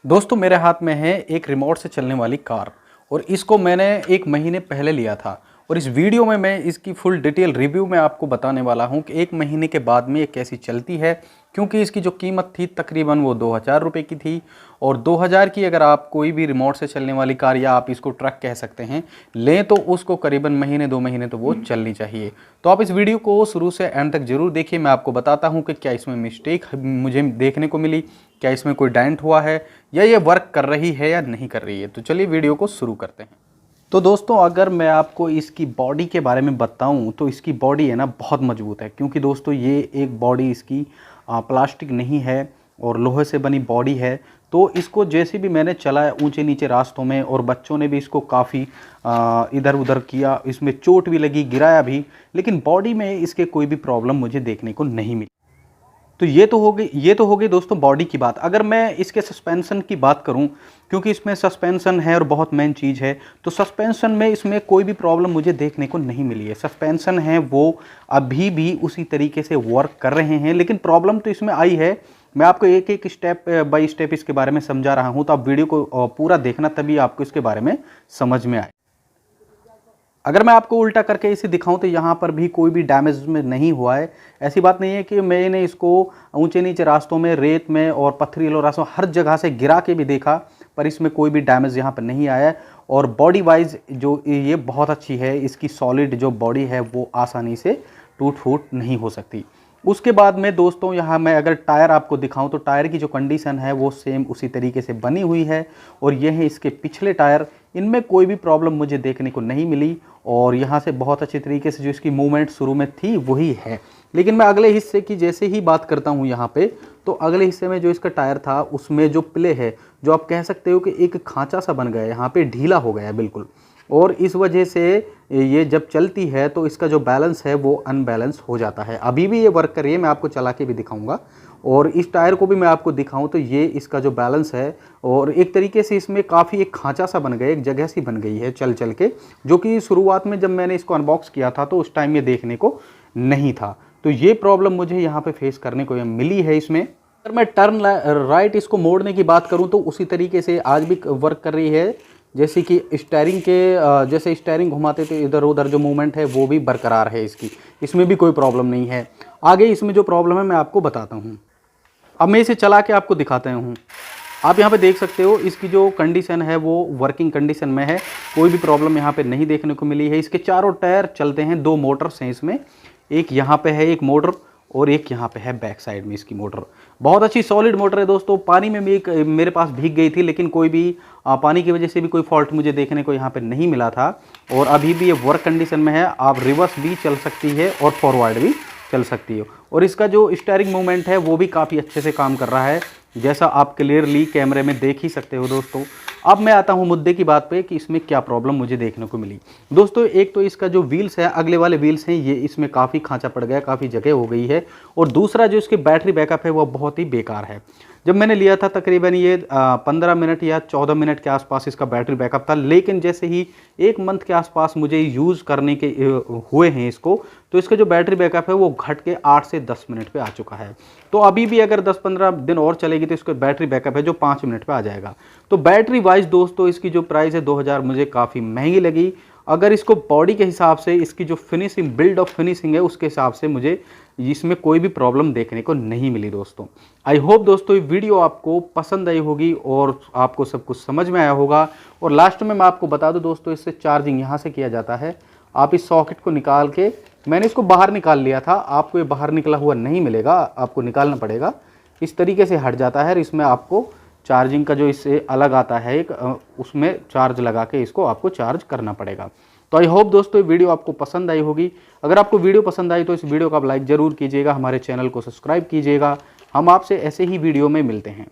दोस्तों मेरे हाथ में है एक रिमोट से चलने वाली कार और इसको मैंने 1 महीने पहले लिया था और इस वीडियो में मैं इसकी फुल डिटेल रिव्यू में आपको बताने वाला हूं कि 1 महीने के बाद में ये कैसी चलती है, क्योंकि इसकी जो कीमत थी तकरीबन वो 2000 रुपये की थी। और 2000 की अगर आप कोई भी रिमोट से चलने वाली कार या आप इसको ट्रक कह सकते हैं लें तो उसको करीबन महीने 2 महीने तो वो चलनी चाहिए। तो आप इस वीडियो को शुरू से एंड तक जरूर देखिए। मैं आपको बताता हूँ कि क्या इसमें मिस्टेक मुझे देखने को मिली, क्या इसमें कोई डेंट हुआ है या ये वर्क कर रही है या नहीं कर रही है। तो चलिए वीडियो को शुरू करते हैं। तो दोस्तों अगर मैं आपको इसकी बॉडी के बारे में बताऊं तो इसकी बॉडी है ना बहुत मजबूत है, क्योंकि दोस्तों ये एक बॉडी इसकी प्लास्टिक नहीं है और लोहे से बनी बॉडी है। तो इसको जैसे भी मैंने चलाया ऊंचे नीचे रास्तों में और बच्चों ने भी इसको काफ़ी इधर उधर किया, इसमें चोट भी लगी, गिराया भी, लेकिन बॉडी में इसके कोई भी प्रॉब्लम मुझे देखने को नहीं मिली। तो ये तो हो गई दोस्तों बॉडी की बात। अगर मैं इसके सस्पेंशन की बात करूं, क्योंकि इसमें सस्पेंशन है और बहुत मेन चीज़ है, तो सस्पेंशन में इसमें कोई भी प्रॉब्लम मुझे देखने को नहीं मिली है। सस्पेंशन है वो अभी भी उसी तरीके से वर्क कर रहे हैं, लेकिन प्रॉब्लम तो इसमें आई है। मैं आपको एक एक स्टेप बाय स्टेप इसके बारे में समझा रहा हूँ, तो आप वीडियो को पूरा देखना, तभी आपको इसके बारे में समझ में आए। अगर मैं आपको उल्टा करके इसे दिखाऊं तो यहाँ पर भी कोई भी डैमेज में नहीं हुआ है। ऐसी बात नहीं है कि मैंने इसको ऊंचे नीचे रास्तों में, रेत में और पथरीले रास्तों हर जगह से गिरा के भी देखा, पर इसमें कोई भी डैमेज यहाँ पर नहीं आया है। और बॉडी वाइज जो ये बहुत अच्छी है, इसकी सॉलिड जो बॉडी है वो आसानी से टूट फूट नहीं हो सकती। उसके बाद में दोस्तों यहाँ मैं अगर टायर आपको दिखाऊं तो टायर की जो कंडीशन है वो सेम उसी तरीके से बनी हुई है। और ये है इसके पिछले टायर, इनमें कोई भी प्रॉब्लम मुझे देखने को नहीं मिली। और यहाँ से बहुत अच्छे तरीके से जो इसकी मूवमेंट शुरू में थी वही है। लेकिन मैं अगले हिस्से की जैसे ही बात करता हूँ यहाँ पे, तो अगले हिस्से में जो इसका टायर था उसमें जो प्ले है, जो आप कह सकते हो कि एक खांचा सा बन गया है, यहाँ पे ढीला हो गया है बिल्कुल। और इस वजह से ये जब चलती है तो इसका जो बैलेंस है वो अनबैलेंस हो जाता है। अभी भी ये वर्क कर रही है, मैं आपको चला के भी दिखाऊंगा। और इस टायर को भी मैं आपको दिखाऊं तो ये इसका जो बैलेंस है, और एक तरीके से इसमें काफ़ी एक खांचा सा बन गया, एक जगह सी बन गई है चल चल के, जो कि शुरुआत में जब मैंने इसको अनबॉक्स किया था तो उस टाइम ये देखने को नहीं था। तो ये प्रॉब्लम मुझे यहाँ पर फेस करने को मिली है इसमें। अगर मैं टर्न राइट इसको मोड़ने की बात करूँ तो उसी तरीके से आज भी वर्क कर रही है, जैसे कि स्टीयरिंग के जैसे स्टीयरिंग घुमाते थे इधर उधर जो मूवमेंट है वो भी बरकरार है इसकी, इसमें भी कोई प्रॉब्लम नहीं है। आगे इसमें जो प्रॉब्लम है मैं आपको बताता हूँ। अब मैं इसे चला के आपको दिखाते हूँ। आप यहाँ पे देख सकते हो इसकी जो कंडीशन है वो वर्किंग कंडीशन में है, कोई भी प्रॉब्लम यहाँ पे नहीं देखने को मिली है। इसके चारों टायर चलते हैं, 2 मोटर्स हैं इसमें, एक यहाँ पे है एक मोटर और एक यहाँ पे है बैक साइड में इसकी मोटर। बहुत अच्छी सॉलिड मोटर है दोस्तों। पानी में भी मेरे पास भीग गई थी, लेकिन कोई भी पानी की वजह से भी कोई फॉल्ट मुझे देखने को यहाँ पे नहीं मिला था। और अभी भी ये वर्क कंडीशन में है, आप रिवर्स भी चल सकती है और फॉरवर्ड भी चल सकती है। और इसका जो स्टीयरिंग मूवमेंट है वो भी काफ़ी अच्छे से काम कर रहा है, जैसा आप क्लियरली कैमरे में देख ही सकते हो दोस्तों। अब मैं आता हूं मुद्दे की बात पे कि इसमें क्या प्रॉब्लम मुझे देखने को मिली। दोस्तों एक तो इसका जो व्हील्स है, अगले वाले व्हील्स हैं, ये इसमें काफ़ी खांचा पड़ गया, काफ़ी जगह हो गई है। और दूसरा जो इसकी बैटरी बैकअप है वो बहुत ही बेकार है। जब मैंने लिया था तकरीबन ये 15 मिनट या 14 मिनट के आसपास इसका बैटरी बैकअप था, लेकिन जैसे ही 1 मंथ के आसपास मुझे यूज़ करने के हुए हैं इसको, तो इसका जो बैटरी बैकअप है वो घट के 8 से 10 मिनट पे आ चुका है। तो अभी भी अगर 10-15 दिन और चलेगी तो इसका बैटरी बैकअप है जो 5 मिनट पे आ जाएगा। तो बैटरी वाइज दोस्तों इसकी जो प्राइस है 2000 मुझे काफ़ी महंगी लगी। अगर इसको बॉडी के हिसाब से, इसकी जो फिनिशिंग, बिल्ड ऑफ फिनिशिंग है उसके हिसाब से मुझे इसमें कोई भी प्रॉब्लम देखने को नहीं मिली दोस्तों। आई होप दोस्तों ये वीडियो आपको पसंद आई होगी और आपको सब कुछ समझ में आया होगा। और लास्ट में मैं आपको बता दूं दोस्तों, इससे चार्जिंग यहाँ से किया जाता है। आप इस सॉकेट को निकाल के, मैंने इसको बाहर निकाल लिया था, आपको ये बाहर निकला हुआ नहीं मिलेगा, आपको निकालना पड़ेगा। इस तरीके से हट जाता है और इसमें आपको चार्जिंग का जो इससे अलग आता है एक, उसमें चार्ज लगा के इसको आपको चार्ज करना पड़ेगा। तो आई होप दोस्तों ये वीडियो आपको पसंद आई होगी। अगर आपको वीडियो पसंद आई तो इस वीडियो को आप लाइक ज़रूर कीजिएगा, हमारे चैनल को सब्सक्राइब कीजिएगा। हम आपसे ऐसे ही वीडियो में मिलते हैं।